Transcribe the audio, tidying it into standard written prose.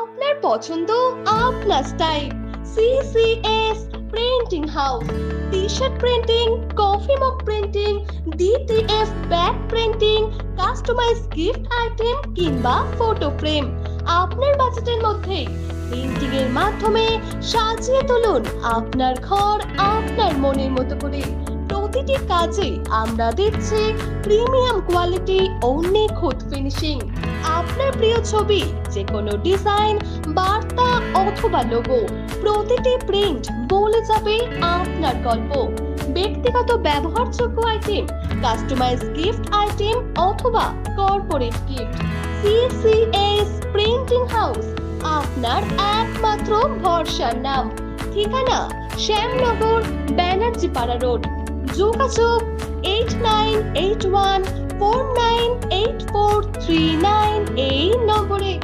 আপনার পছন্দ, আপনার style. CCS printing house. T-shirt printing, coffee mug printing, DTF bag printing, customize gift item কিংবা photo frame আপনার বাজেটের মধ্যে প্রিন্টিং এর মাধ্যমে সাজিয়ে তুলুন আপনার ঘর আপনার মনের মতো করে। প্রতিটি কাজে আমরা দিচ্ছি প্রিমিয়াম কোয়ালিটি ও নিখুঁত ফিনিশিং। আপনার প্রিয় ছবি, যে কোনো ডিজাইন, বার্তা অথবা লোগো, প্রতিটি প্রিন্ট বলে যাবে আপনার গল্প। ব্যক্তিগত ব্যবহারযোগ্য আইটেম, কাস্টমাইজ গিফট আইটেম অথবা corporate gift, CCS printing house আপনার একমাত্র ভরসার নাম। ঠিকানা শ্যামনগর, ব্যানার্জি পাড়া রোড। যোগাযোগ 8981498439 এই নম্বরে।